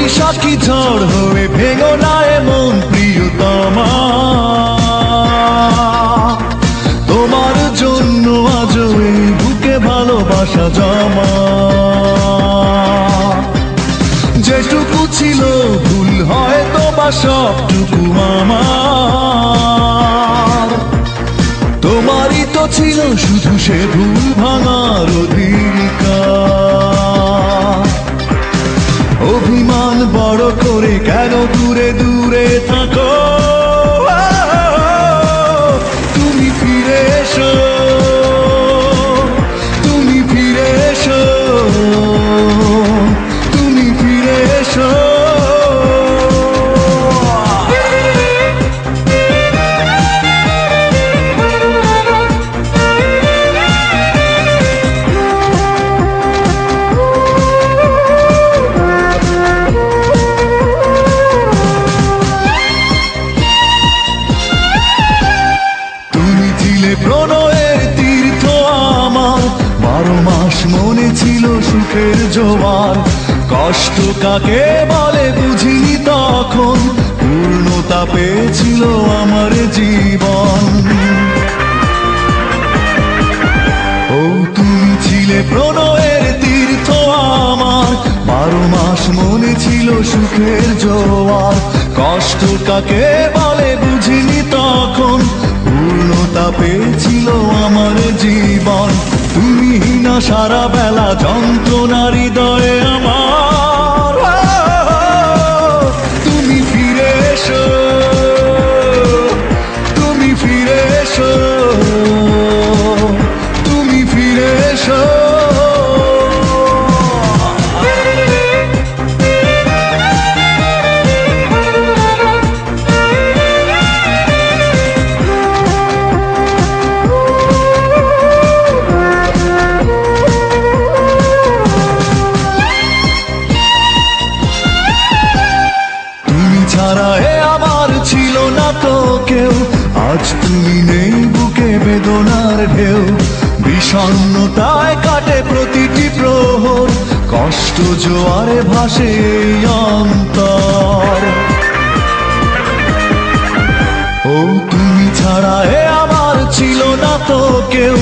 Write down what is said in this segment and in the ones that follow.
বৈশাখী ঝড় হয়ে ভেঙো না এমন প্রিয়তমা, তোমার জন্য আজ এই বুকে ভালোবাসা জমা। যেটুকু ছিল ভুল হয়তো বা সবটুকু আমার, তোমারই তো ছিল শুধু সে ভুল ভাঙার অধিকার। অভিমান বড় করে কেন দূরে দূরে থাকো, তুমি ফিরে এসো, তুমি ফিরে এসো, তুমি ফিরে এসো। প্রণয়ের তীর্থ আমার, 12 মাস মনে ছিল সুখের জোয়ার। কষ্ট কাকে বলে বুঝিনি তখন, পূর্ণতা পেয়েছিল আমার জীবন। ও তুমি ছিলে প্রণয়ের তীর্থ আমার, 12 মাস মনে ছিল সুখের জোয়ার। কষ্ট কাকে বলে বুঝিনি তখন, পূর্ণতা পেয়েছিল আমার জীবন। তুমি না সারা বেলা যন্ত্রণার হৃদয়ে আমার, তুমি ফিরে এসো, তুমি ফিরে এসো, তুমি ফিরে এসো। ছাড়া এ আমার ছিল না তো কেউ, আজ তুমি নেই বুকে বেদনার ঢেউ। বিষণ্ণতায় কাটে প্রতিটি প্রহর, কষ্ট জোয়ারে ভাসে এই অন্তর। ও তুমি ছাড়া এ আমার ছিল না তো কেউ,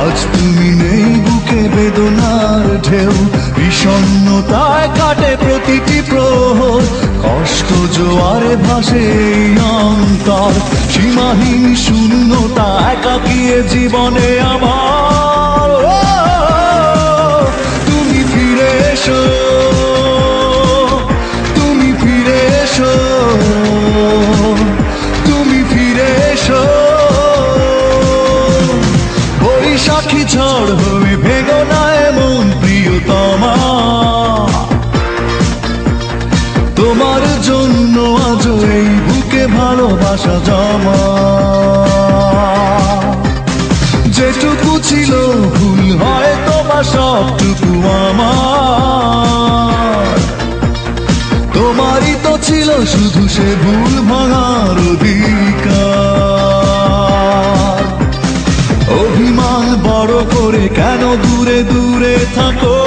আজ তুমি নেই বুকে বেদনার ঢেউ। বিষণ্ণতায় কাটে প্রতিটি প্রহর, কষ্ট জোয়ারে ভাসে এই অন্তর। সীমাহীন শূন্যতা একাকিয়ে জীবনে আমার, তুমি ফিরে এসো, তুমি ফিরে এসো, তুমি ফিরে এসো। বৈশাখী ঝড় হয়ে ভেঙো না এমন প্রিয়তমা, তোমার জন্য আজ এই বুকে ভালোবাসা জমা। যেটুকু ছিল ভুল হয়তো বা সবটুকু আমার, তোমারই তো ছিল শুধু সে ভুল ভাঙার অধিকার। অভিমান বড় করে কেন দূরে দূরে থাকো।